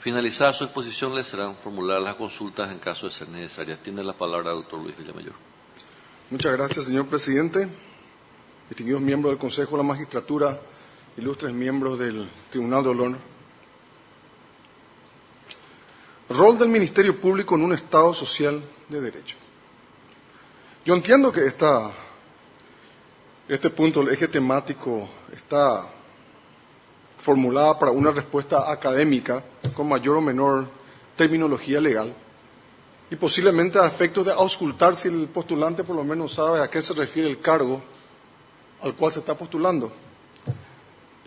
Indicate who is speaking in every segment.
Speaker 1: Finalizada su exposición, le serán formuladas las consultas en caso de ser necesarias. Tiene la palabra el doctor Luis Villamayor.
Speaker 2: Muchas gracias, señor presidente. Distinguidos miembros del Consejo de la Magistratura, ilustres miembros del Tribunal de Honor. Rol del Ministerio Público en un Estado social de derecho. Yo entiendo que este punto, el eje temático, está formulada para una respuesta académica con mayor o menor terminología legal y posiblemente a efectos de auscultar si el postulante por lo menos sabe a qué se refiere el cargo al cual se está postulando.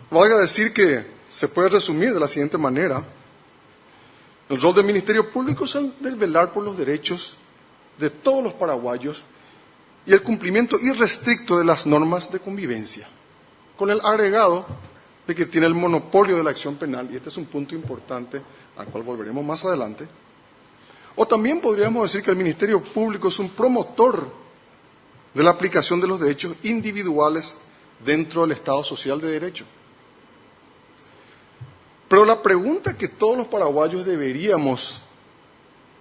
Speaker 2: Valga decir que se puede resumir de la siguiente manera: el rol del Ministerio Público es el de velar por los derechos de todos los paraguayos y el cumplimiento irrestricto de las normas de convivencia, con el agregado de que tiene el monopolio de la acción penal, y este es un punto importante al cual volveremos más adelante. O también podríamos decir que el Ministerio Público es un promotor de la aplicación de los derechos individuales dentro del Estado social de derecho. Pero la pregunta que todos los paraguayos deberíamos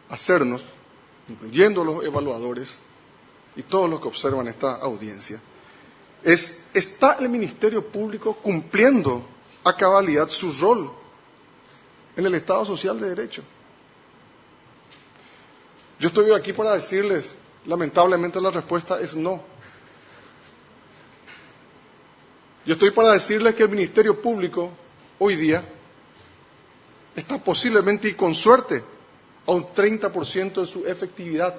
Speaker 2: hacernos, incluyendo los evaluadores y todos los que observan esta audiencia, es: ¿está el Ministerio Público cumpliendo a cabalidad su rol en el Estado social de derecho? Yo estoy aquí para decirles, lamentablemente la respuesta es no. Yo estoy para decirles que el Ministerio Público hoy día está posiblemente y con suerte a un 30% de su efectividad.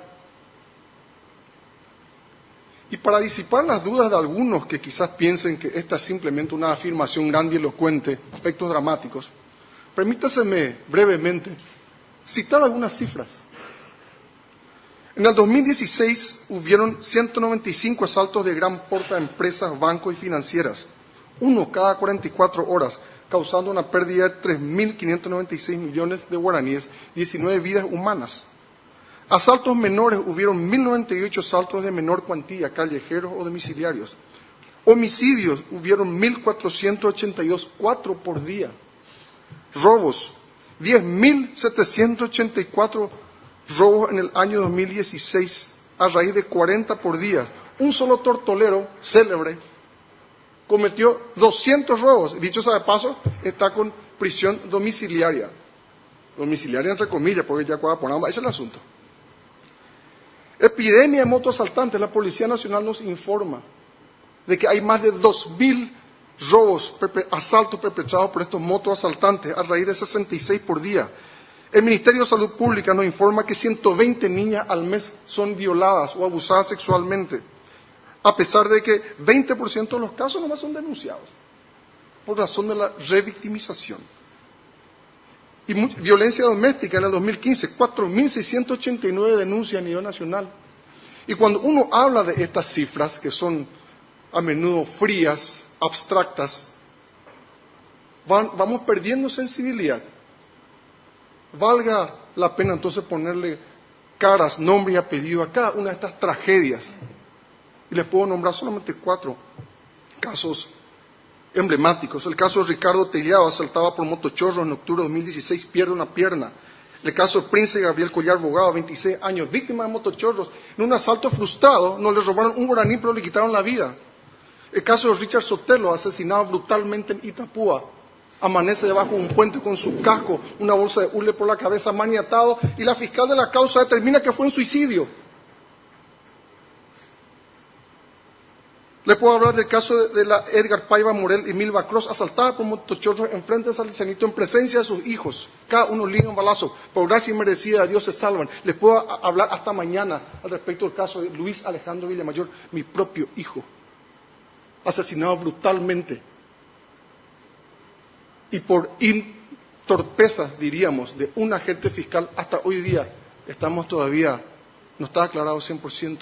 Speaker 2: Y para disipar las dudas de algunos que quizás piensen que esta es simplemente una afirmación grandilocuente, aspectos dramáticos, permítaseme brevemente citar algunas cifras. En el 2016 hubieron 195 asaltos de gran porte a empresas, bancos y financieras, uno cada 44 horas, causando una pérdida de 3.596 millones de guaraníes, 19 vidas humanas. Asaltos menores, hubieron 1.098 asaltos de menor cuantía, callejeros o domiciliarios. Homicidios, hubieron 1.482, 4 por día. Robos, 10.784 robos en el año 2016, a raíz de 40 por día. Un solo tortolero célebre cometió 200 robos. Dicho sea de paso, está con prisión domiciliaria. Domiciliaria entre comillas, porque ya cuando ponamos, ese es el asunto. Epidemia de motoasaltantes. La Policía Nacional nos informa de que hay más de 2.000 robos, asaltos perpetrados por estos motoasaltantes, a raíz de 66 por día. El Ministerio de Salud Pública nos informa que 120 niñas al mes son violadas o abusadas sexualmente, a pesar de que 20% de los casos nomás son denunciados, por razón de la revictimización. Y violencia doméstica en el 2015, 4.689 denuncias a nivel nacional. Y cuando uno habla de estas cifras, que son a menudo frías, abstractas, vamos perdiendo sensibilidad. Valga la pena entonces ponerle caras, nombre y apellido a cada una de estas tragedias. Y les puedo nombrar solamente 4 casos emblemáticos. El caso de Ricardo Tellado, asaltado por motochorros en octubre de 2016, pierde una pierna. El caso del Prince Gabriel Collar Bogado, 26 años, víctima de motochorros. En un asalto frustrado, no le robaron un guaraní, pero le quitaron la vida. El caso de Richard Sotelo, asesinado brutalmente en Itapúa. Amanece debajo de un puente con su casco, una bolsa de hule por la cabeza, maniatado, y la fiscal de la causa determina que fue un suicidio. Le puedo hablar del caso de la Edgar Paiva Morel y Milva Cross, asaltada por motochorros en frente de Salesianito en presencia de sus hijos. Cada uno liga un balazo. Por gracia inmerecida de Dios se salvan. Les puedo hablar hasta mañana al respecto del caso de Luis Alejandro Villamayor, mi propio hijo, asesinado brutalmente. Y por torpeza, diríamos, de un agente fiscal, hasta hoy día estamos todavía, no está aclarado 100%.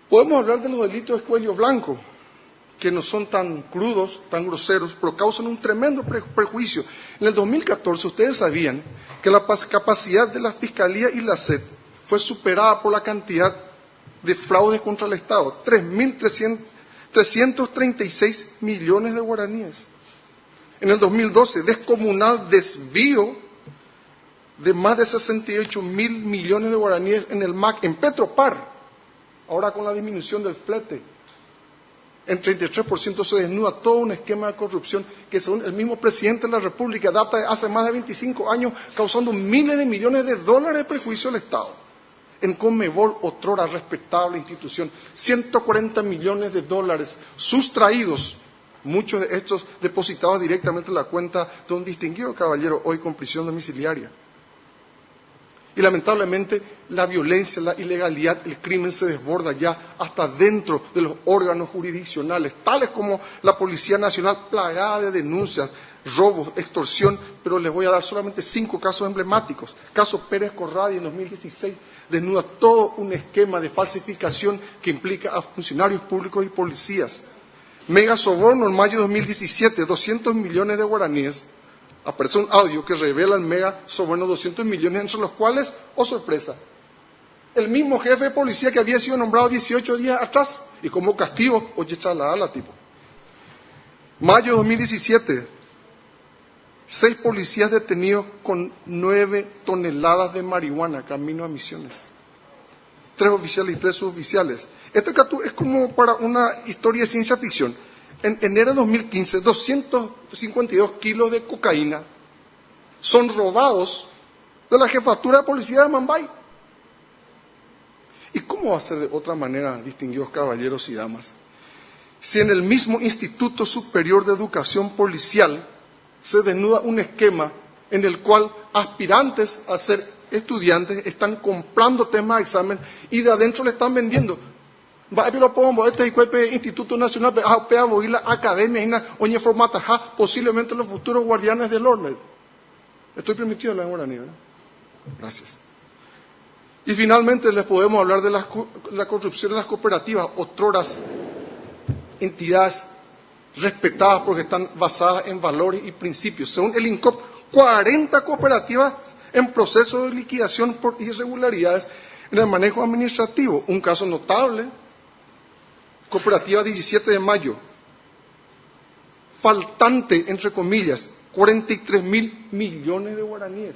Speaker 2: Podemos hablar de los delitos de cuello blanco, que no son tan crudos, tan groseros, pero causan un tremendo perjuicio. En el 2014, ustedes sabían que la capacidad de la Fiscalía y la SED fue superada por la cantidad de fraudes contra el Estado, 3.336 millones de guaraníes. En el 2012, descomunal desvío de más de 68 mil millones de guaraníes en el MAC, en Petropar, ahora con la disminución del flete. En 33% se desnuda todo un esquema de corrupción que, según el mismo presidente de la República, data de hace más de 25 años, causando miles de millones de dólares de perjuicio al Estado. En Conmebol, otrora respetable institución, 140 millones de dólares sustraídos, muchos de estos depositados directamente en la cuenta de un distinguido caballero, hoy con prisión domiciliaria. Y lamentablemente la violencia, la ilegalidad, el crimen se desborda ya hasta dentro de los órganos jurisdiccionales, tales como la Policía Nacional, plagada de denuncias, robos, extorsión, pero les voy a dar solamente 5 casos emblemáticos. Caso Pérez Corradi en 2016, desnuda todo un esquema de falsificación que implica a funcionarios públicos y policías. Mega soborno en mayo de 2017, 200 millones de guaraníes. Aparece un audio que revela el mega soborno 200 millones, entre los cuales, oh sorpresa, el mismo jefe de policía que había sido nombrado 18 días atrás, y como castigo, oye, chalada tipo. Mayo de 2017, 6 policías detenidos con 9 toneladas de marihuana camino a Misiones. 3 oficiales y 3 suboficiales. Este caso es como para una historia de ciencia ficción. En enero de 2015, 252 kilos de cocaína son robados de la jefatura de policía de Mambay. ¿Y cómo va a ser de otra manera, distinguidos caballeros y damas? Si en el mismo Instituto Superior de Educación Policial se desnuda un esquema en el cual aspirantes a ser estudiantes están comprando temas de examen y de adentro le están vendiendo. Este Instituto Nacional de la Academia, oñe formata, posiblemente los futuros guardianes del orden. Estoy permitido en la guaraní, ¿verdad? Gracias. Y finalmente les podemos hablar de la corrupción en las cooperativas, otroras entidades respetadas porque están basadas en valores y principios. Según el INCOP, 40 cooperativas en proceso de liquidación por irregularidades en el manejo administrativo. Un caso notable, cooperativa 17 de mayo, faltante, entre comillas, 43 mil millones de guaraníes.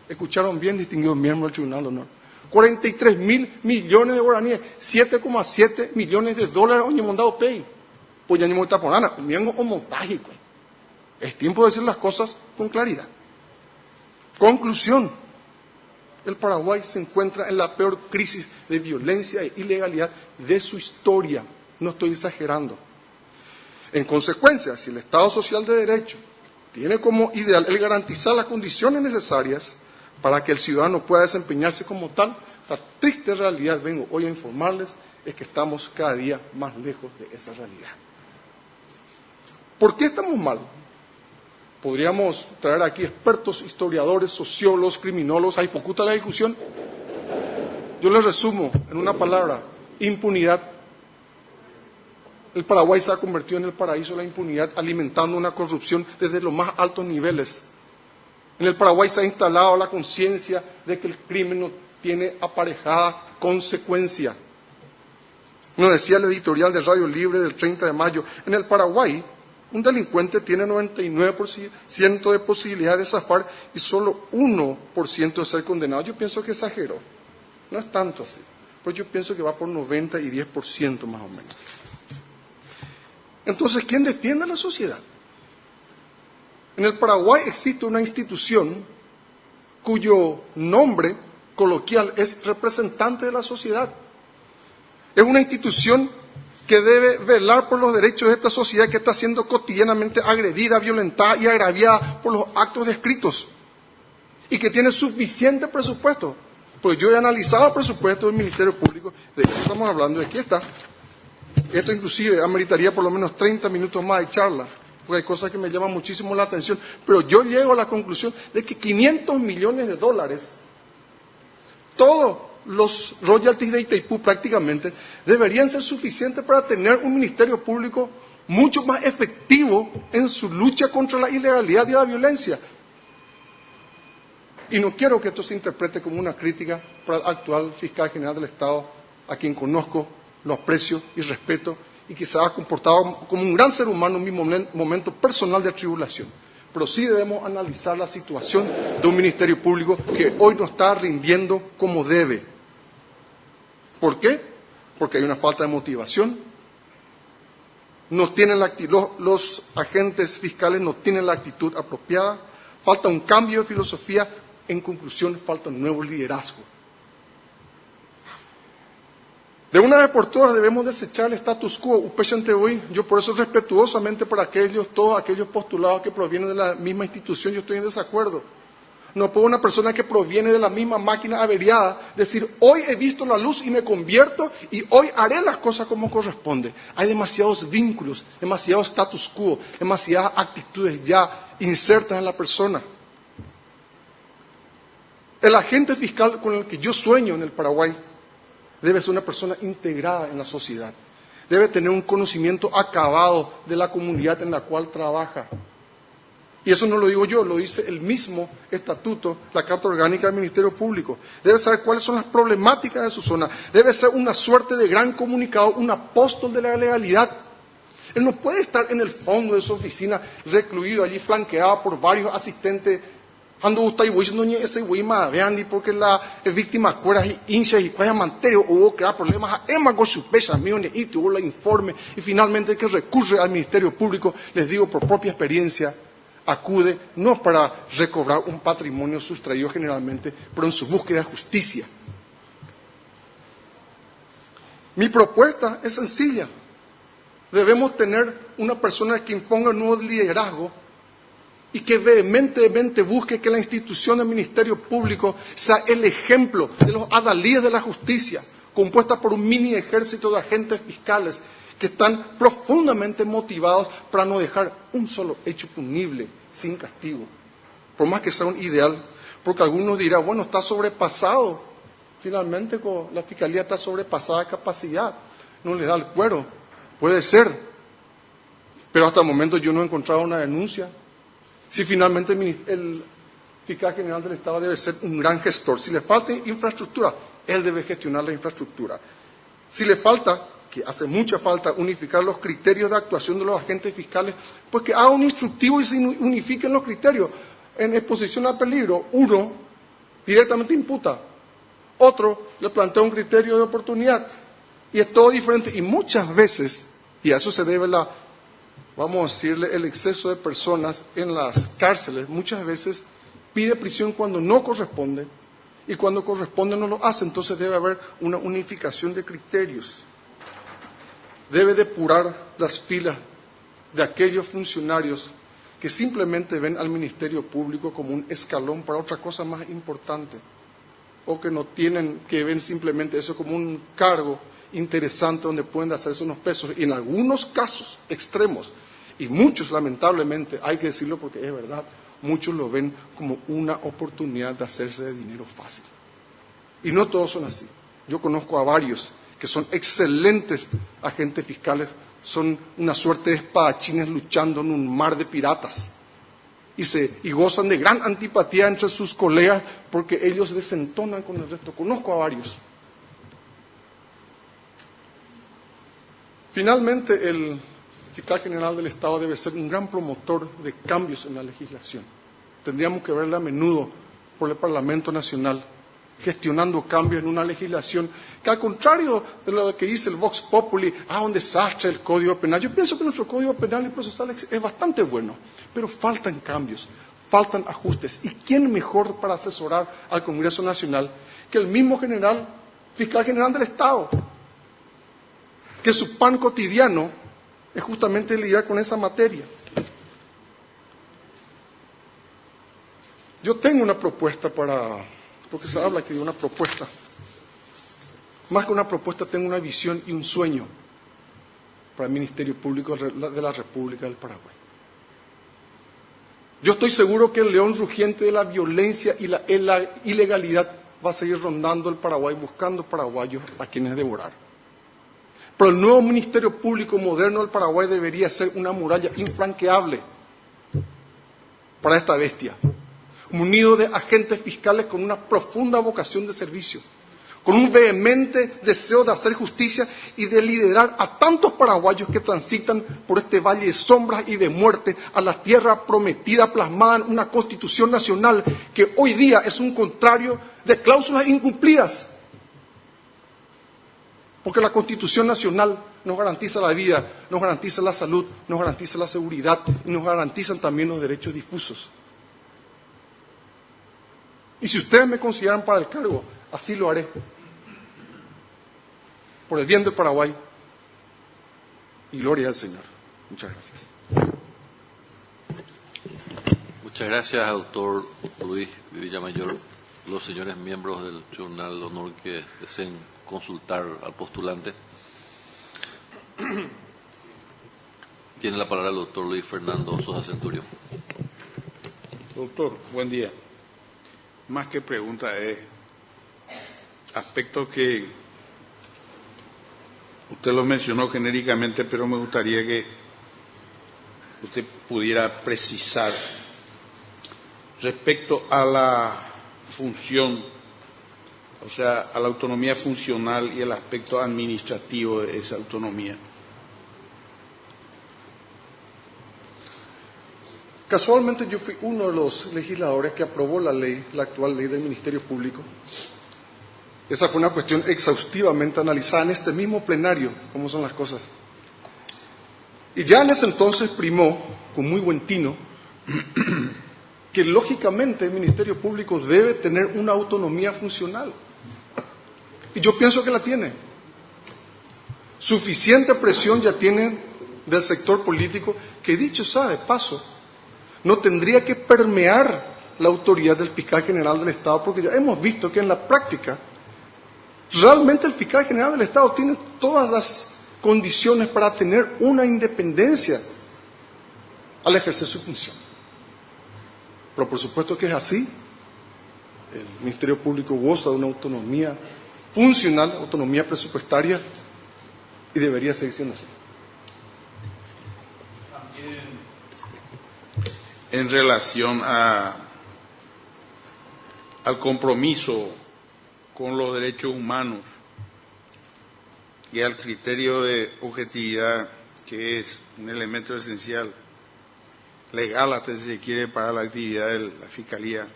Speaker 2: Escucharon bien, distinguidos miembros del Tribunal de Honor. 43 mil millones de guaraníes, 7,7 millones de dólares, oye, mondado pay. Pues ya ni está por nada, miengo o montaje. Es tiempo de decir las cosas con claridad. Conclusión. El Paraguay se encuentra en la peor crisis de violencia e ilegalidad de su historia. No estoy exagerando. En consecuencia, si el Estado Social de Derecho tiene como ideal el garantizar las condiciones necesarias para que el ciudadano pueda desempeñarse como tal, la triste realidad, vengo hoy a informarles, es que estamos cada día más lejos de esa realidad. ¿Por qué estamos mal? Podríamos traer aquí expertos, historiadores, sociólogos, criminólogos, hay pocuta la discusión. Yo les resumo en una palabra: impunidad. El Paraguay se ha convertido en el paraíso de la impunidad, alimentando una corrupción desde los más altos niveles. En el Paraguay se ha instalado la conciencia de que el crimen no tiene aparejada consecuencia. Nos decía el editorial de Radio Libre del 30 de mayo, en el Paraguay un delincuente tiene 99% de posibilidad de zafar y solo 1% de ser condenado. Yo pienso que exageró. No es tanto así. Pues yo pienso que va por 90 y 10% más o menos. Entonces, ¿quién defiende a la sociedad? En el Paraguay existe una institución cuyo nombre coloquial es representante de la sociedad. Es una institución que debe velar por los derechos de esta sociedad que está siendo cotidianamente agredida, violentada y agraviada por los actos descritos, y que tiene suficiente presupuesto. Pues yo he analizado el presupuesto del Ministerio Público, de qué estamos hablando, y aquí está. Esto inclusive ameritaría por lo menos 30 minutos más de charla, porque hay cosas que me llaman muchísimo la atención, pero yo llego a la conclusión de que 500 millones de dólares, todos los royalties de Itaipú prácticamente, deberían ser suficientes para tener un Ministerio Público mucho más efectivo en su lucha contra la ilegalidad y la violencia. Y no quiero que esto se interprete como una crítica para el actual fiscal general del Estado, a quien conozco, lo aprecio y respeto, y que se ha comportado como un gran ser humano en mi momento personal de tribulación. Pero sí debemos analizar la situación de un ministerio público que hoy no está rindiendo como debe. ¿Por qué? Porque hay una falta de motivación. No tienen los agentes fiscales no tienen la actitud apropiada. Falta un cambio de filosofía. En conclusión, falta un nuevo liderazgo. De una vez por todas debemos desechar el status quo. Yo por eso respetuosamente para todos aquellos postulados que provienen de la misma institución, yo estoy en desacuerdo. No puedo una persona que proviene de la misma máquina averiada decir, hoy he visto la luz y me convierto y hoy haré las cosas como corresponde. Hay demasiados vínculos, demasiado status quo, demasiadas actitudes ya insertas en la persona. El agente fiscal con el que yo sueño en el Paraguay debe ser una persona integrada en la sociedad. Debe tener un conocimiento acabado de la comunidad en la cual trabaja. Y eso no lo digo yo, lo dice el mismo estatuto, la Carta Orgánica del Ministerio Público. Debe saber cuáles son las problemáticas de su zona. Debe ser una suerte de gran comunicador, un apóstol de la legalidad. Él no puede estar en el fondo de su oficina, recluido allí, flanqueado por varios asistentes. Ando gusta y voy diciendo ese güey más vean porque la víctima cueras y hinchas y cuaya manterio hubo crear problemas a Emma con su pesa millones y tuvo la informe y finalmente el que recurre al Ministerio Público, les digo por propia experiencia, acude no para recobrar un patrimonio sustraído generalmente, pero en su búsqueda de justicia. Mi propuesta es sencilla. Debemos tener una persona que imponga un nuevo liderazgo y que vehementemente busque que la institución del Ministerio Público sea el ejemplo de los adalides de la justicia, compuesta por un mini ejército de agentes fiscales que están profundamente motivados para no dejar un solo hecho punible sin castigo, por más que sea un ideal, porque algunos dirán, bueno, está sobrepasado, finalmente la Fiscalía está sobrepasada de capacidad, no le da el cuero, puede ser, pero hasta el momento yo no he encontrado una denuncia. Si finalmente el fiscal general del Estado debe ser un gran gestor, si le falta infraestructura, él debe gestionar la infraestructura. Si le falta, que hace mucha falta, unificar los criterios de actuación de los agentes fiscales, pues que haga un instructivo y se unifiquen los criterios. En exposición a peligro, uno directamente imputa, otro le plantea un criterio de oportunidad, y es todo diferente. Y muchas veces, y a eso se debe vamos a decirle, el exceso de personas en las cárceles, muchas veces pide prisión cuando no corresponde, y cuando corresponde no lo hace, entonces debe haber una unificación de criterios. Debe depurar las filas de aquellos funcionarios que simplemente ven al Ministerio Público como un escalón para otra cosa más importante, o que ven simplemente eso como un cargo interesante donde pueden hacerse unos pesos, y en algunos casos extremos, y muchos lamentablemente, hay que decirlo porque es verdad, muchos lo ven como una oportunidad de hacerse de dinero fácil. Y no todos son así. Yo conozco a varios que son excelentes agentes fiscales, son una suerte de espadachines luchando en un mar de piratas y gozan de gran antipatía entre sus colegas porque ellos desentonan con el resto. Conozco a varios. Finalmente, el fiscal general del Estado debe ser un gran promotor de cambios en la legislación. Tendríamos que verle a menudo por el Parlamento Nacional gestionando cambios en una legislación que, al contrario de lo que dice el Vox Populi, un desastre el Código Penal. Yo pienso que nuestro Código Penal y Procesal es bastante bueno, pero faltan cambios, faltan ajustes. ¿Y quién mejor para asesorar al Congreso Nacional que el mismo fiscal general del Estado? Que su pan cotidiano es justamente lidiar con esa materia. Yo tengo una propuesta porque se habla aquí de una propuesta. Más que una propuesta, tengo una visión y un sueño para el Ministerio Público de la República del Paraguay. Yo estoy seguro que el león rugiente de la violencia y la ilegalidad va a seguir rondando el Paraguay, buscando paraguayos a quienes devorar. Pero el nuevo Ministerio Público moderno del Paraguay debería ser una muralla infranqueable para esta bestia, munido de agentes fiscales con una profunda vocación de servicio, con un vehemente deseo de hacer justicia y de liderar a tantos paraguayos que transitan por este valle de sombras y de muerte a la tierra prometida plasmada en una Constitución nacional que hoy día es un contrario de cláusulas incumplidas. Porque la Constitución nacional nos garantiza la vida, nos garantiza la salud, nos garantiza la seguridad y nos garantizan también los derechos difusos. Y si ustedes me consideran para el cargo, así lo haré. Por el bien del Paraguay y gloria al Señor. Muchas gracias.
Speaker 1: Muchas gracias, doctor Luis Villamayor. Los señores miembros del Tribunal de Honor que deseen consultar al postulante. Tiene la palabra el doctor Luis Fernando Sosa Centurión.
Speaker 3: Doctor, buen día. Más que pregunta es aspecto que usted lo mencionó genéricamente, pero me gustaría que usted pudiera precisar respecto a la función, o sea, a la autonomía funcional y el aspecto administrativo de esa autonomía.
Speaker 2: Casualmente yo fui uno de los legisladores que aprobó la ley, la actual ley del Ministerio Público. Esa fue una cuestión exhaustivamente analizada en este mismo plenario, cómo son las cosas. Y ya en ese entonces primó, con muy buen tino, que lógicamente el Ministerio Público debe tener una autonomía funcional. Y yo pienso que la tiene. Suficiente presión ya tiene del sector político que, dicho sea de paso, no tendría que permear la autoridad del fiscal general del Estado, porque ya hemos visto que en la práctica realmente el fiscal general del Estado tiene todas las condiciones para tener una independencia al ejercer su función. Pero por supuesto que es así. El Ministerio Público goza de una autonomía funcional, autonomía presupuestaria, y debería seguir siendo así.
Speaker 3: En relación al compromiso con los derechos humanos y al criterio de objetividad, que es un elemento esencial, legal hasta si se quiere, para la actividad de la Fiscalía,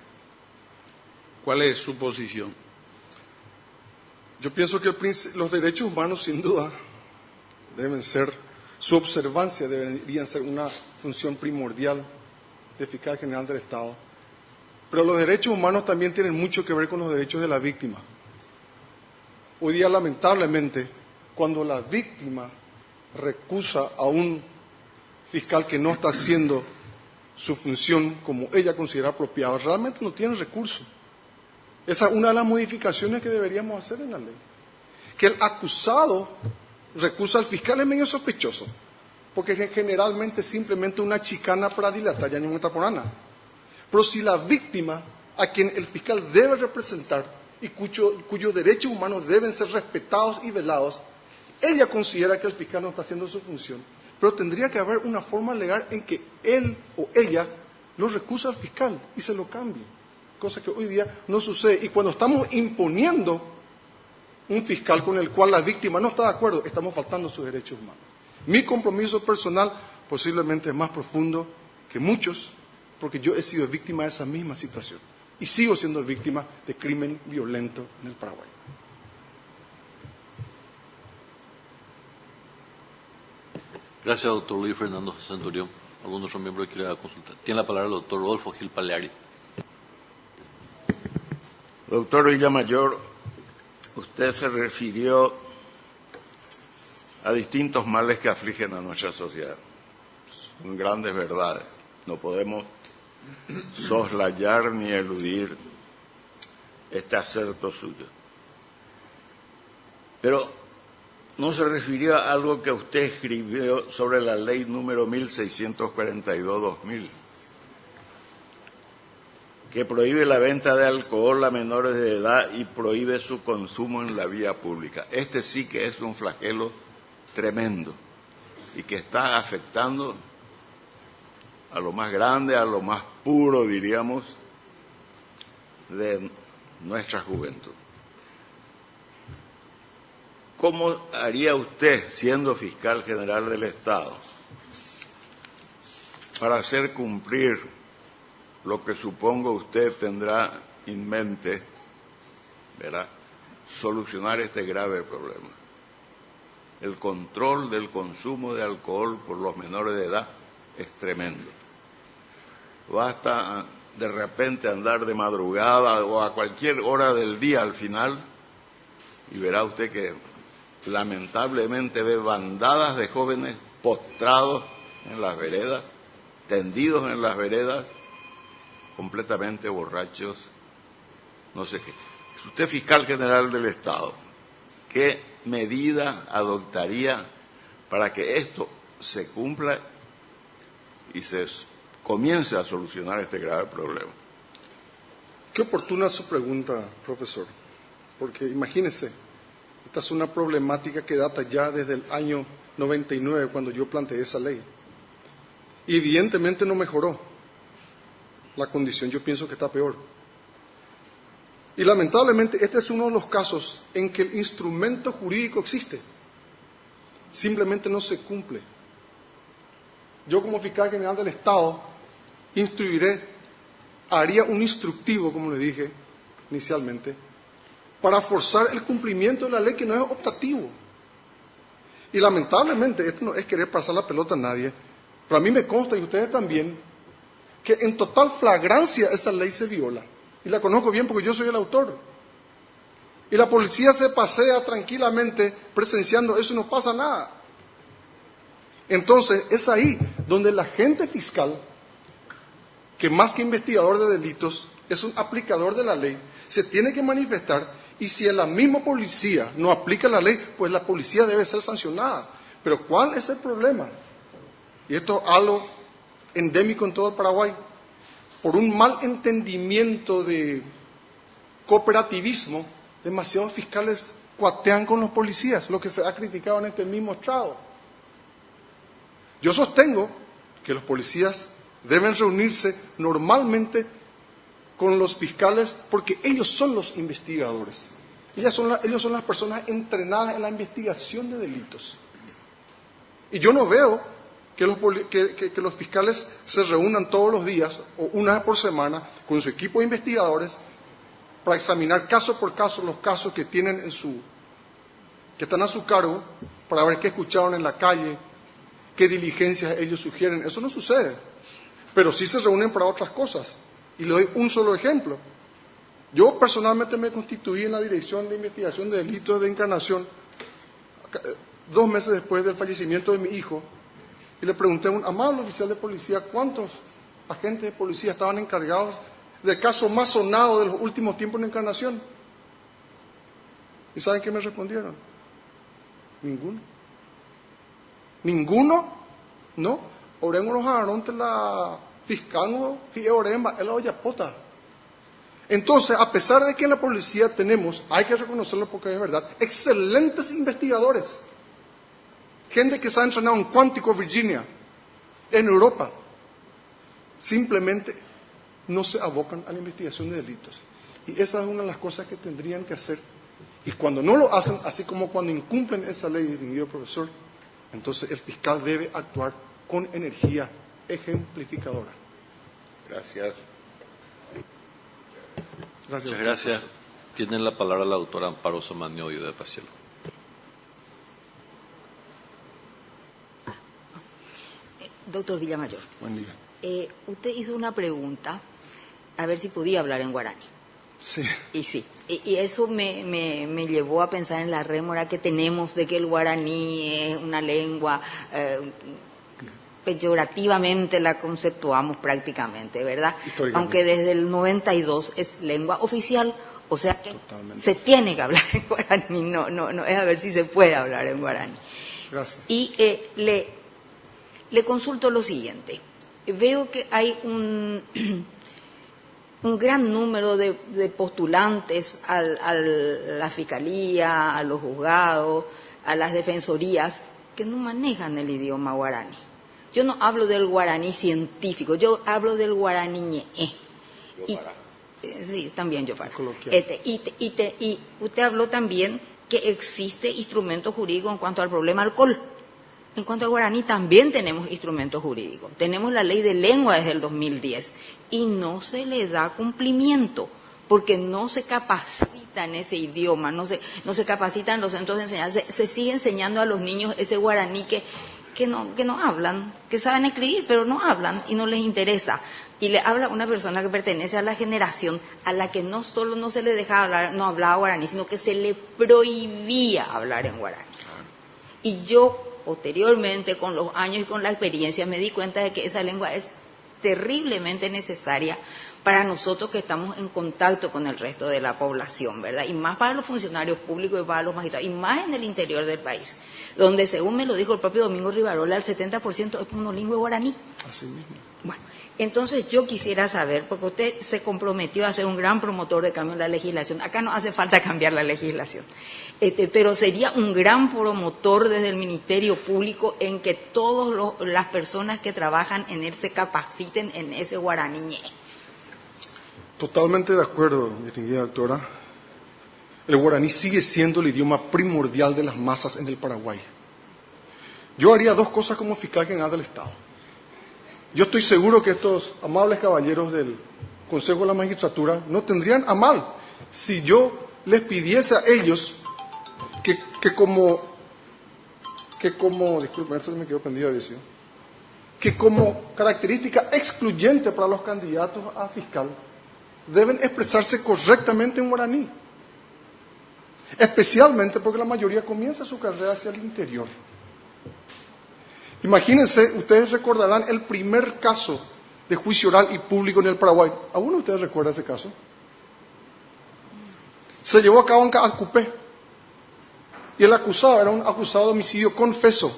Speaker 3: ¿cuál es su posición?
Speaker 2: Yo pienso que los derechos humanos, sin duda, deben ser, su observancia deberían ser una función primordial del fiscal general del Estado. Pero los derechos humanos también tienen mucho que ver con los derechos de la víctima. Hoy día, lamentablemente, cuando la víctima recusa a un fiscal que no está haciendo su función como ella considera apropiada, realmente no tiene recursos. Esa es una de las modificaciones que deberíamos hacer en la ley. Que el acusado recusa al fiscal es medio sospechoso, porque es generalmente simplemente una chicana para dilatar ya ni por nada. Pero si la víctima, a quien el fiscal debe representar y cuyos derechos humanos deben ser respetados y velados, ella considera que el fiscal no está haciendo su función, pero tendría que haber una forma legal en que él o ella lo recusa al fiscal y se lo cambie, cosa que hoy día no sucede. Y cuando estamos imponiendo un fiscal con el cual la víctima no está de acuerdo, estamos faltando sus derechos humanos. Mi compromiso personal posiblemente es más profundo que muchos, porque yo he sido víctima de esa misma situación y sigo siendo víctima de crimen violento en el Paraguay.
Speaker 1: Gracias, doctor Luis Fernando Centurión. ¿Algún otro miembro que quiera consultar? Tiene la palabra el doctor Rodolfo Gil Paleari.
Speaker 4: Doctor Villamayor, usted se refirió a distintos males que afligen a nuestra sociedad. Son grandes verdades. No podemos soslayar ni eludir este acerto suyo. Pero no se refirió a algo que usted escribió sobre la ley número 1642-2000, que prohíbe la venta de alcohol a menores de edad y prohíbe su consumo en la vía pública. Este sí que es un flagelo tremendo y que está afectando a lo más grande, a lo más puro, diríamos, de nuestra juventud. ¿cómo haría usted, siendo fiscal general del Estado, para hacer cumplir lo que supongo usted tendrá en mente, ¿verdad?, solucionar este grave problema? El control del consumo de alcohol por los menores de edad es tremendo. Basta de repente andar de madrugada o a cualquier hora del día al final y verá usted que lamentablemente ve bandadas de jóvenes postrados en las veredas, tendidos en las veredas, completamente borrachos, no sé qué. Si usted es fiscal general del Estado, ¿qué medida adoptaría para que esto se cumpla y se comience a solucionar este grave problema?
Speaker 2: Qué oportuna su pregunta, profesor, porque imagínese, esta es una problemática que data ya desde el año 99, cuando yo planteé esa ley. Y evidentemente no mejoró la condición, yo pienso que está peor. Y lamentablemente este es uno de los casos en que el instrumento jurídico existe, simplemente no se cumple. Yo como fiscal general del Estado haría un instructivo, como le dije inicialmente, para forzar el cumplimiento de la ley, que no es optativo. Y lamentablemente esto no es querer pasar la pelota a nadie, pero a mí me consta, y ustedes también, que en total flagrancia esa ley se viola. Y la conozco bien porque yo soy el autor. Y la policía se pasea tranquilamente presenciando eso y no pasa nada. Entonces es ahí donde el agente fiscal, que más que investigador de delitos, es un aplicador de la ley, se tiene que manifestar, y si la misma policía no aplica la ley, pues la policía debe ser sancionada. Pero ¿cuál es el problema? Y esto es algo endémico en todo el Paraguay. Por un mal entendimiento de cooperativismo, demasiados fiscales cuatean con los policías, lo que se ha criticado en este mismo estrado. Yo sostengo que los policías deben reunirse normalmente con los fiscales porque ellos son los investigadores. Ellos son las personas entrenadas en la investigación de delitos. Y yo no veo que los fiscales se reúnan todos los días o una vez por semana con su equipo de investigadores para examinar caso por caso los casos que tienen que están a su cargo, para ver qué escucharon en la calle, qué diligencias ellos sugieren. Eso no sucede, pero sí se reúnen para otras cosas. Y le doy un solo ejemplo. Yo personalmente me constituí en la Dirección de Investigación de Delitos de Encarnación 2 meses después del fallecimiento de mi hijo, y le pregunté a un amable oficial de policía cuántos agentes de policía estaban encargados del caso más sonado de los últimos tiempos en Encarnación. ¿Y saben qué me respondieron? Ninguno. ¿Ninguno? No. Orengo los agarró la fiscal y oremba, él oye pota. Entonces, a pesar de que en la policía tenemos, hay que reconocerlo porque es verdad, excelentes investigadores. Gente que se ha entrenado en Quantico, Virginia, en Europa, simplemente no se abocan a la investigación de delitos. Y esa es una de las cosas que tendrían que hacer. Y cuando no lo hacen, así como cuando incumplen esa ley, distinguido profesor, entonces el fiscal debe actuar con energía ejemplificadora.
Speaker 4: Gracias.
Speaker 1: Muchas gracias. Tiene la palabra la doctora Amparo Samagnó de Pacielo.
Speaker 5: Doctor Villamayor,
Speaker 2: Buen día.
Speaker 5: usted hizo una pregunta, a ver si podía hablar en guaraní.
Speaker 2: Sí.
Speaker 5: Y sí, y eso me llevó a pensar en la rémora que tenemos de que el guaraní es una lengua, peyorativamente la conceptuamos prácticamente, ¿verdad? Aunque desde el 92 es lengua oficial, o sea que
Speaker 2: Totalmente.
Speaker 5: se tiene que hablar en guaraní, no es a ver si se puede hablar en guaraní.
Speaker 2: Gracias.
Speaker 5: Y le consulto lo siguiente. Veo que hay un gran número de postulantes a la fiscalía, a los juzgados, a las defensorías, que no manejan el idioma guaraní. Yo no hablo del guaraní científico, yo hablo del guaraní ñe'e. Sí, también yo paro. Y usted habló también que existe instrumento jurídico en cuanto al problema alcohol. En cuanto al guaraní también tenemos instrumentos jurídicos. Tenemos la ley de lengua desde el 2010 y no se le da cumplimiento porque no se capacita en ese idioma, no se capacita en los centros de enseñanza. Se sigue enseñando a los niños ese guaraní que no hablan, que saben escribir pero no hablan y no les interesa. Y le habla una persona que pertenece a la generación a la que no solo no se le dejaba hablar, no hablaba guaraní, sino que se le prohibía hablar en guaraní. Y yo posteriormente, con los años y con la experiencia, me di cuenta de que esa lengua es terriblemente necesaria para nosotros que estamos en contacto con el resto de la población, ¿verdad? Y más para los funcionarios públicos y para los magistrados, y más en el interior del país, donde, según me lo dijo el propio Domingo Rivarola, el 70% es monolingüe guaraní.
Speaker 2: Así mismo.
Speaker 5: Bueno, entonces yo quisiera saber, porque usted se comprometió a ser un gran promotor de cambio en la legislación. Acá no hace falta cambiar la legislación, pero sería un gran promotor desde el Ministerio Público en que todas las personas que trabajan en él se capaciten en ese guaraní.
Speaker 2: Totalmente de acuerdo, distinguida doctora. El guaraní sigue siendo el idioma primordial de las masas en el Paraguay. Yo haría dos cosas como fiscal general del Estado. Yo estoy seguro que estos amables caballeros del Consejo de la Magistratura no tendrían a mal si yo les pidiese a ellos que como disculpen, esto se me quedó prendido de vicio, que como característica excluyente para los candidatos a fiscal deben expresarse correctamente en guaraní, especialmente porque la mayoría comienza su carrera hacia el interior. Imagínense, ustedes recordarán el primer caso de juicio oral y público en el Paraguay. ¿Alguno de ustedes recuerda ese caso? Se llevó a cabo en Caacupé. Y el acusado era un acusado de homicidio confeso.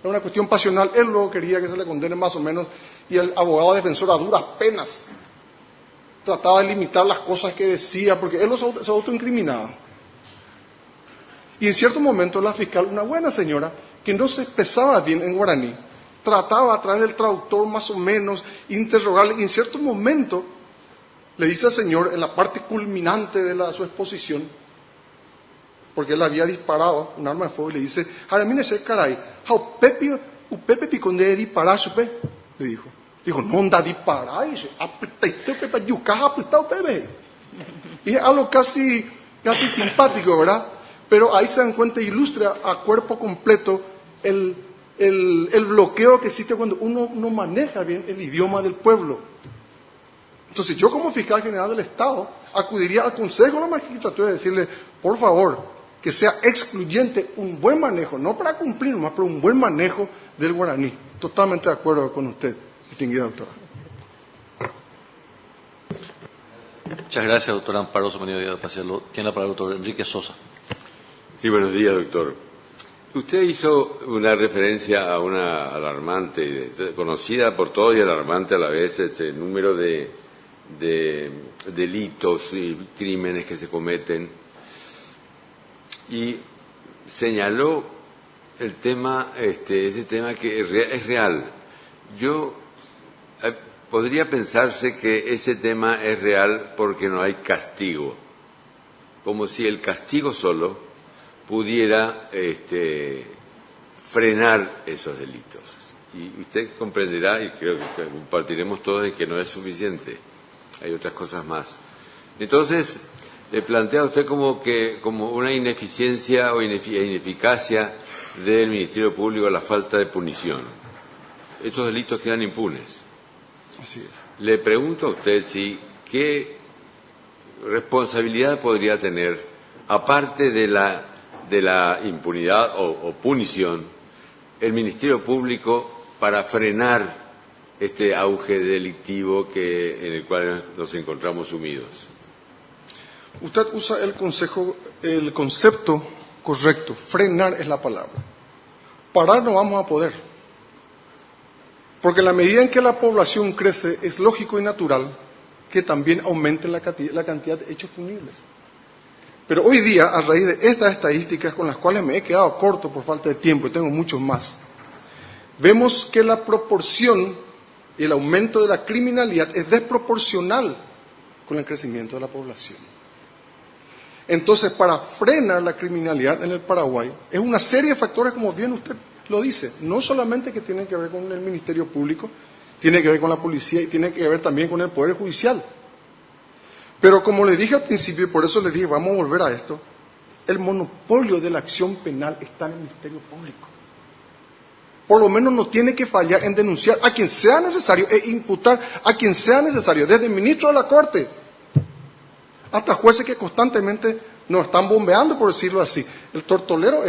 Speaker 2: Era una cuestión pasional. Él luego quería que se le condene más o menos. Y el abogado defensor a duras penas trataba de limitar las cosas que decía, porque él se autoincriminaba. Y en cierto momento la fiscal, una buena señora, que no se expresaba bien en guaraní, trataba a través del traductor más o menos, interrogarle, y en cierto momento le dice al señor, en la parte culminante de su exposición, porque él había disparado un arma de fuego, y le dice, Jaramine se caray, upepe picón de disparar, supe, le dijo. Dijo, no anda a disparar, y es algo casi simpático, ¿verdad? Pero ahí se dan cuenta, ilustra a cuerpo completo el bloqueo que existe cuando uno no maneja bien el idioma del pueblo. Entonces yo como fiscal general del Estado acudiría al Consejo de la Magistratura y decirle, por favor, que sea excluyente un buen manejo, no para cumplir más, pero un buen manejo del guaraní. Totalmente de acuerdo con usted, distinguida doctora.
Speaker 1: Muchas gracias, doctor Amparo Somenido Pacielo. Tiene la palabra el doctor Enrique Sosa.
Speaker 6: Sí, buenos días, doctor. Usted hizo una referencia a una alarmante, conocida por todos y alarmante a la vez, el número de delitos y crímenes que se cometen. Y señaló el tema, ese tema que es real. Podría pensarse que ese tema es real porque no hay castigo, como si el castigo solo pudiera frenar esos delitos. Y usted comprenderá, y creo que compartiremos todos, en que no es suficiente. Hay otras cosas más. Entonces, le plantea a usted como una ineficiencia o ineficacia del Ministerio Público la falta de punición. Estos delitos quedan impunes.
Speaker 2: Así es.
Speaker 6: Le pregunto a usted qué responsabilidad podría tener, aparte de la impunidad o punición, el Ministerio Público para frenar este auge delictivo en el cual nos encontramos sumidos.
Speaker 2: Usted usa el concepto correcto, frenar es la palabra. Parar no vamos a poder, porque en la medida en que la población crece es lógico y natural que también aumente la cantidad de hechos punibles. Pero hoy día, a raíz de estas estadísticas con las cuales me he quedado corto por falta de tiempo y tengo muchos más, vemos que la proporción y el aumento de la criminalidad es desproporcional con el crecimiento de la población. Entonces, para frenar la criminalidad en el Paraguay, es una serie de factores, como bien usted lo dice, no solamente que tienen que ver con el Ministerio Público, tiene que ver con la policía y tiene que ver también con el Poder Judicial. Pero como le dije al principio, y por eso les dije, vamos a volver a esto, el monopolio de la acción penal está en el Ministerio Público. Por lo menos no tiene que fallar en denunciar a quien sea necesario e imputar a quien sea necesario, desde el ministro de la Corte hasta jueces que constantemente nos están bombeando, por decirlo así. El tortolero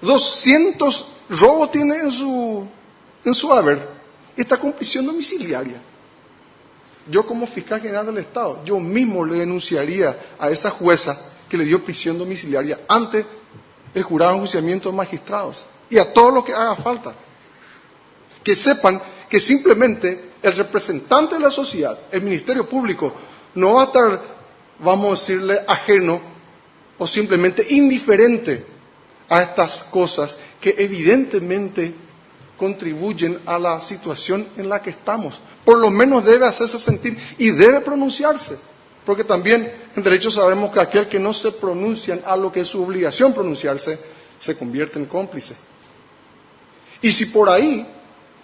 Speaker 2: 200 robos tiene en su haber, está con prisión domiciliaria. Yo como fiscal general del Estado, yo mismo le denunciaría a esa jueza que le dio prisión domiciliaria ante el jurado de enjuiciamiento de magistrados y a todos los que haga falta. Que sepan que simplemente el representante de la sociedad, el Ministerio Público, no va a estar, vamos a decirle, ajeno o simplemente indiferente a estas cosas que evidentemente contribuyen a la situación en la que estamos. Por lo menos debe hacerse sentir y debe pronunciarse, porque también en derecho sabemos que aquel que no se pronuncia a lo que es su obligación pronunciarse, se convierte en cómplice. Y si por ahí,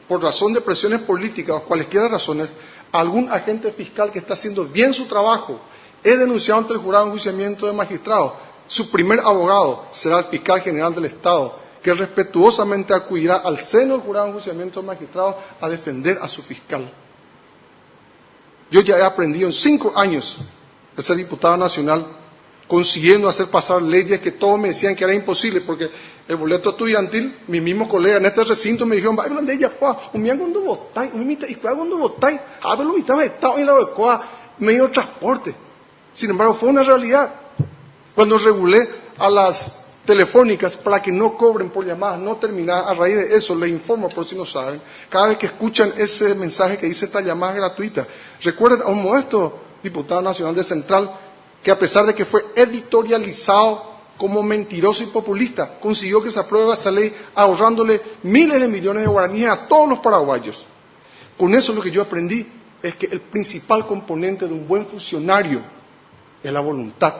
Speaker 2: por razón de presiones políticas o cualesquiera razones, algún agente fiscal que está haciendo bien su trabajo es denunciado ante el jurado de enjuiciamiento de magistrados, su primer abogado será el fiscal general del Estado, que respetuosamente acudirá al seno del jurado de enjuiciamiento de magistrados a defender a su fiscal. Yo ya he aprendido en 5 años de ser diputado nacional, consiguiendo hacer pasar leyes que todos me decían que era imposible, porque el boleto estudiantil, mis mismos colegas en este recinto me dijeron, vai de ella, un día cuando votáis, y cuando votáis, a ver, lo mitad de Estado en la Oecoa, medio de transporte. Sin embargo, fue una realidad. Cuando regulé a las telefónicas para que no cobren por llamadas no terminadas, a raíz de eso, les informo por si no saben, cada vez que escuchan ese mensaje que dice esta llamada gratuita, recuerden a un modesto diputado nacional de Central, que a pesar de que fue editorializado como mentiroso y populista, consiguió que se apruebe esa ley ahorrándole miles de millones de guaraníes a todos los paraguayos. Con eso lo que yo aprendí es que el principal componente de un buen funcionario es la voluntad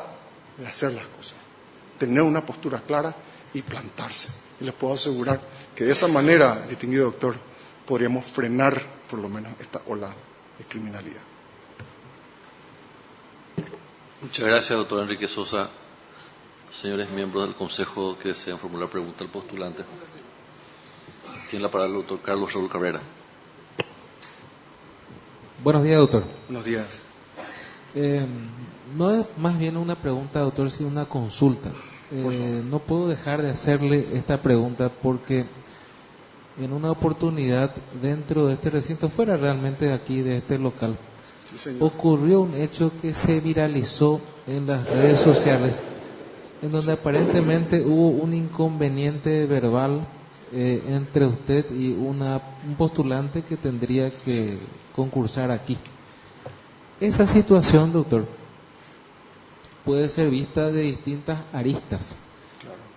Speaker 2: de hacer las cosas, tener una postura clara y plantarse. Y les puedo asegurar que de esa manera, distinguido doctor, podríamos frenar por lo menos esta ola de criminalidad.
Speaker 1: Muchas gracias, doctor Enrique Sosa. Señores miembros del Consejo que desean formular pregunta al postulante. Tiene la palabra el doctor Carlos Raúl Cabrera.
Speaker 7: Buenos días, doctor.
Speaker 2: Buenos días.
Speaker 7: No es más bien una pregunta, doctor, sino una consulta. No puedo dejar de hacerle esta pregunta porque en una oportunidad dentro de este recinto, fuera realmente de aquí, de este local, sí, ocurrió un hecho que se viralizó en las redes sociales, en donde aparentemente hubo un inconveniente verbal entre usted y un postulante que tendría que concursar aquí. Esa situación, doctor, puede ser vista de distintas aristas.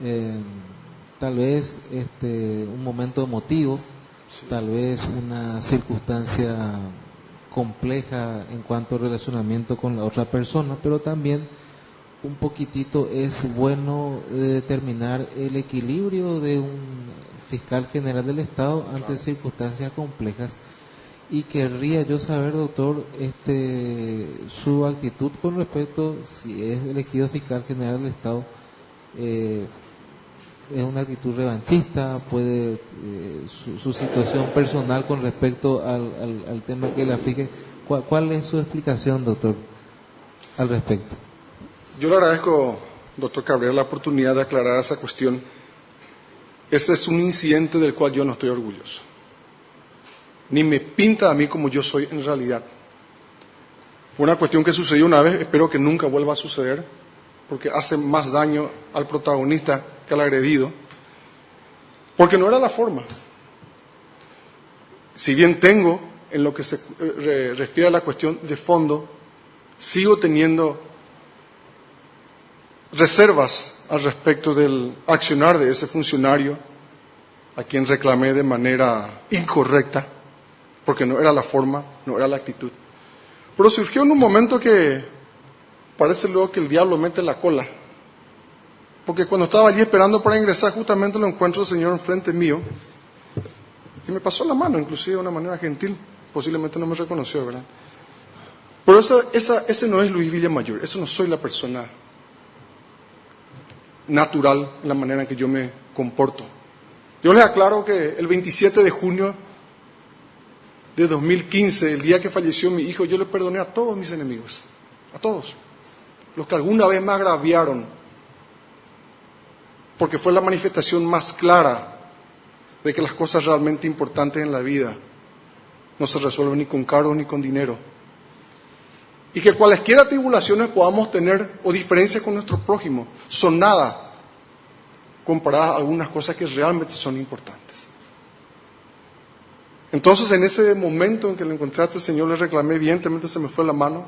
Speaker 7: Claro. Tal vez un momento emotivo, sí, tal vez una circunstancia compleja en cuanto al relacionamiento con la otra persona, pero también un poquitito es bueno determinar el equilibrio de un fiscal general del Estado ante claro, circunstancias complejas. Y querría yo saber, doctor, su actitud con respecto, si es elegido fiscal general del Estado, es una actitud revanchista, puede su situación personal con respecto al tema que le aflige. ¿Cuál es su explicación, doctor, al respecto?
Speaker 2: Yo le agradezco, doctor Cabrera, la oportunidad de aclarar esa cuestión. Ese es un incidente del cual yo no estoy orgulloso. Ni me pinta a mí como yo soy en realidad. Fue una cuestión que sucedió una vez, espero que nunca vuelva a suceder, porque hace más daño al protagonista que al agredido, porque no era la forma. Si bien tengo, en lo que se refiere a la cuestión de fondo, sigo teniendo reservas al respecto del accionar de ese funcionario a quien reclamé de manera incorrecta, porque no era la forma, no era la actitud. Pero surgió en un momento que parece luego que el diablo mete la cola. Porque cuando estaba allí esperando para ingresar, justamente lo encuentro al Señor enfrente mío. Y me pasó la mano, inclusive de una manera gentil. Posiblemente no me reconoció, ¿verdad? Pero ese no es Luis Villamayor. Eso no soy la persona natural en la manera en que yo me comporto. Yo les aclaro que el 27 de junio de 2015, el día que falleció mi hijo, yo le perdoné a todos mis enemigos. A todos. Los que alguna vez me agraviaron. Porque fue la manifestación más clara de que las cosas realmente importantes en la vida no se resuelven ni con cargos ni con dinero. Y que cualesquiera tribulaciones podamos tener o diferencias con nuestro prójimo son nada comparadas a algunas cosas que realmente son importantes. Entonces, en ese momento en que lo encontraste, Señor, le reclamé, evidentemente se me fue la mano.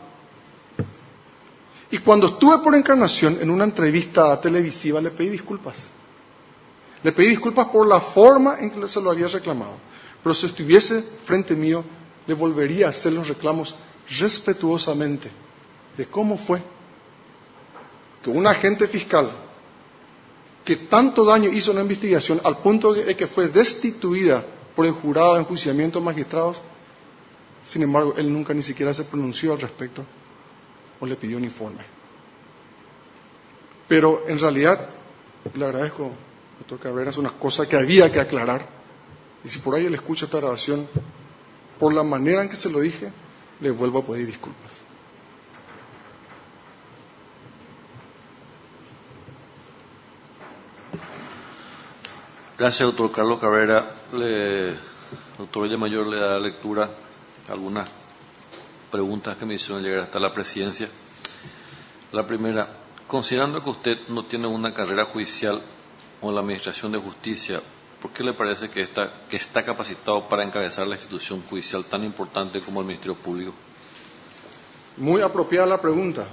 Speaker 2: Y cuando estuve por Encarnación, en una entrevista televisiva, le pedí disculpas. Le pedí disculpas por la forma en que se lo había reclamado. Pero si estuviese frente mío, le volvería a hacer los reclamos respetuosamente de cómo fue que un agente fiscal que tanto daño hizo en la investigación al punto de que fue destituida por el jurado de enjuiciamiento de magistrados, sin embargo, él nunca ni siquiera se pronunció al respecto o le pidió un informe. Pero en realidad, le agradezco, doctor Cabrera, es una cosa que había que aclarar. Y si por ahí él escucha esta grabación, por la manera en que se lo dije, le vuelvo a pedir disculpas.
Speaker 1: Gracias, doctor Carlos Cabrera. Doctor Villamayor le da lectura a algunas preguntas que me hicieron llegar hasta la presidencia. La primera, considerando que usted no tiene una carrera judicial o en la Administración de Justicia, ¿por qué le parece que está capacitado para encabezar la institución judicial tan importante como el Ministerio Público?
Speaker 2: Muy apropiada la pregunta.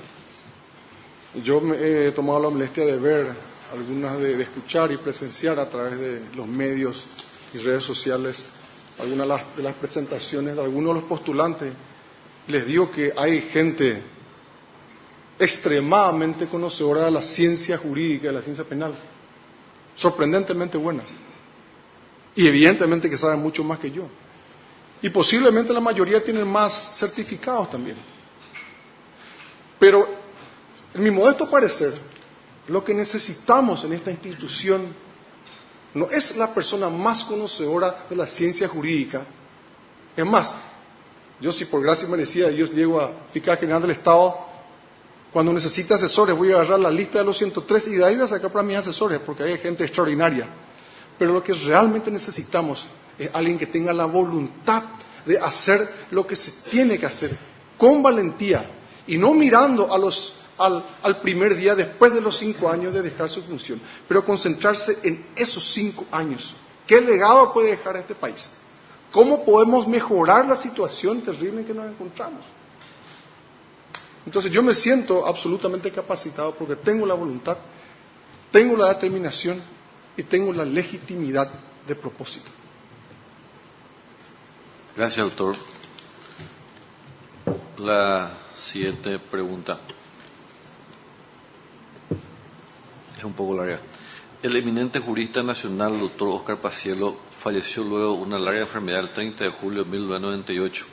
Speaker 2: Yo me he tomado la molestia de ver algunas, de escuchar y presenciar a través de los medios y redes sociales algunas de las presentaciones de algunos de los postulantes. Les digo que hay gente extremadamente conocedora de la ciencia jurídica, de la ciencia penal, sorprendentemente buena. Y evidentemente que saben mucho más que yo. Y posiblemente la mayoría tienen más certificados también. Pero, en mi modesto parecer, lo que necesitamos en esta institución no es la persona más conocedora de la ciencia jurídica. Es más, yo si por gracia merecida de Dios llego a Fiscal General del Estado, cuando necesite asesores voy a agarrar la lista de los 103 y de ahí voy a sacar para mis asesores, porque hay gente extraordinaria. Pero lo que realmente necesitamos es alguien que tenga la voluntad de hacer lo que se tiene que hacer, con valentía, y no mirando al primer día después de los 5 años de dejar su función, pero concentrarse en esos 5 años. ¿Qué legado puede dejar a este país? ¿Cómo podemos mejorar la situación terrible en que nos encontramos? Entonces yo me siento absolutamente capacitado porque tengo la voluntad, tengo la determinación y tengo la legitimidad de propósito.
Speaker 1: Gracias, doctor. La siguiente pregunta es un poco larga. El eminente jurista nacional, doctor Óscar Paciello, falleció luego de una larga enfermedad el 30 de julio de 1998.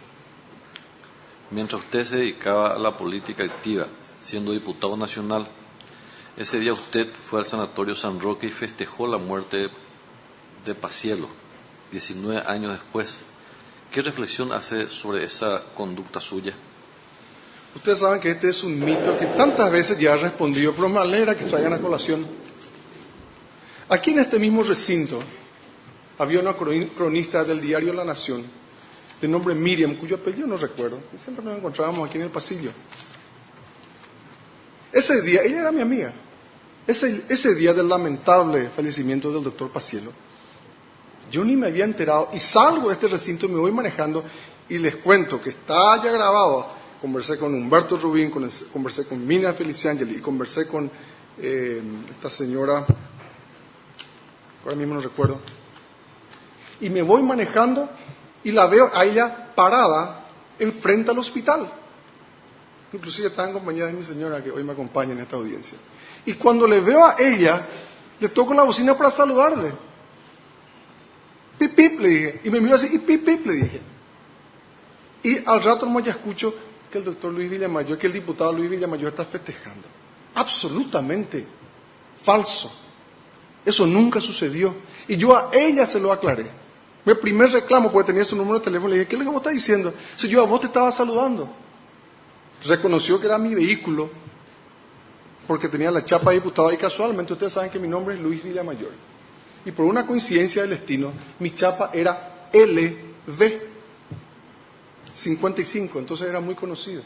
Speaker 1: Mientras usted se dedicaba a la política activa, siendo diputado nacional, ese día usted fue al Sanatorio San Roque y festejó la muerte de Paciello, 19 años después. ¿Qué reflexión hace sobre esa conducta suya?
Speaker 2: Ustedes saben que este es un mito que tantas veces ya he respondido, pero me alegra que traigan a colación. Aquí en este mismo recinto había una cronista del diario La Nación, de nombre Miriam, cuyo apellido no recuerdo, y siempre nos encontrábamos aquí en el pasillo. Ese día, ella era mi amiga, ese día del lamentable fallecimiento del doctor Paciello, yo ni me había enterado, y salgo de este recinto y me voy manejando, y les cuento que está ya grabado. Conversé con Humberto Rubín, conversé con Mina Feliciangeli y conversé con esta señora, ahora mismo no recuerdo, y me voy manejando y la veo a ella parada enfrente al hospital. Inclusive estaba en compañía de mi señora, que hoy me acompaña en esta audiencia. Y cuando le veo a ella, le toco la bocina para saludarle. Pip, pip, le dije. Y me miró así, y pip, pip, le dije. Y al rato nomás ya escucho que el doctor Luis Villamayor, que el diputado Luis Villamayor está festejando. Absolutamente falso. Eso nunca sucedió. Y yo a ella se lo aclaré. Mi primer reclamo, porque tenía su número de teléfono, le dije, ¿qué es lo que vos estás diciendo? Si yo a vos te estaba saludando. Reconoció que era mi vehículo, porque tenía la chapa de diputado, y casualmente ustedes saben que mi nombre es Luis Villamayor. Y por una coincidencia del destino, mi chapa era LV55, entonces era muy conocido.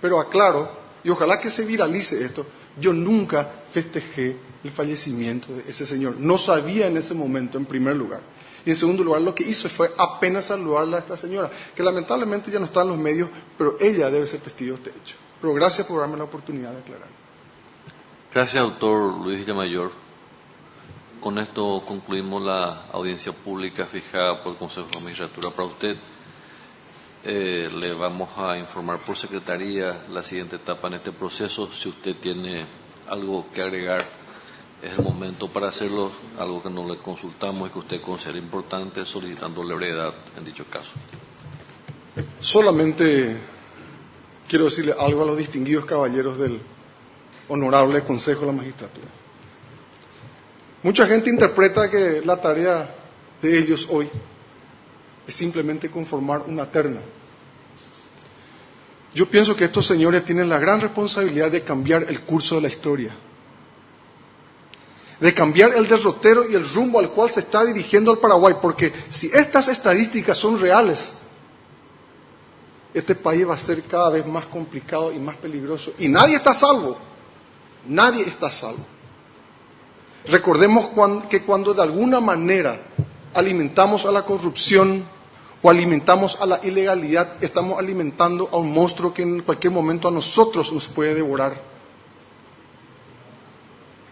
Speaker 2: Pero aclaro, y ojalá que se viralice esto, yo nunca festejé el fallecimiento de ese señor. No sabía en ese momento, en primer lugar. Y en segundo lugar, lo que hice fue apenas saludarla a esta señora, que lamentablemente ya no está en los medios, pero ella debe ser testigo de este hecho. Pero gracias por darme la oportunidad de aclarar.
Speaker 1: Gracias, doctor Luis Villamayor. Con esto concluimos la audiencia pública fijada por el Consejo de Magistratura para usted. Le vamos a informar por secretaría la siguiente etapa en este proceso. Si usted tiene algo que agregar, es el momento para hacerlo, algo que no le consultamos y que usted considera importante, solicitando la brevedad en dicho caso.
Speaker 2: Solamente quiero decirle algo a los distinguidos caballeros del Honorable Consejo de la Magistratura. Mucha gente interpreta que la tarea de ellos hoy es simplemente conformar una terna. Yo pienso que estos señores tienen la gran responsabilidad de cambiar el curso de la historia, de cambiar el derrotero y el rumbo al cual se está dirigiendo el Paraguay, porque si estas estadísticas son reales, este país va a ser cada vez más complicado y más peligroso, y nadie está a salvo, nadie está a salvo. Recordemos que cuando de alguna manera alimentamos a la corrupción o alimentamos a la ilegalidad, estamos alimentando a un monstruo que en cualquier momento a nosotros nos puede devorar.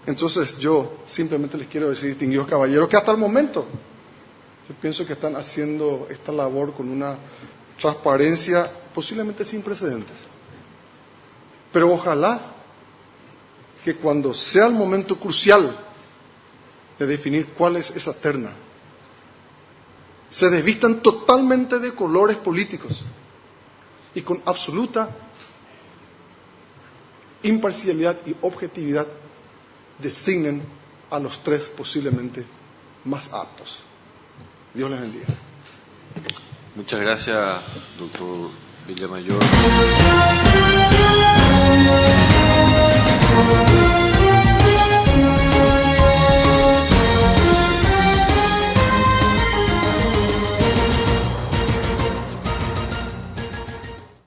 Speaker 2: Entonces yo simplemente les quiero decir, distinguidos caballeros, que hasta el momento yo pienso que están haciendo esta labor con una transparencia posiblemente sin precedentes. Pero ojalá que cuando sea el momento crucial de definir cuál es esa terna, se desvistan totalmente de colores políticos y con absoluta imparcialidad y objetividad designen a los tres posiblemente más aptos. Dios les bendiga.
Speaker 1: Muchas gracias, doctor Villamayor.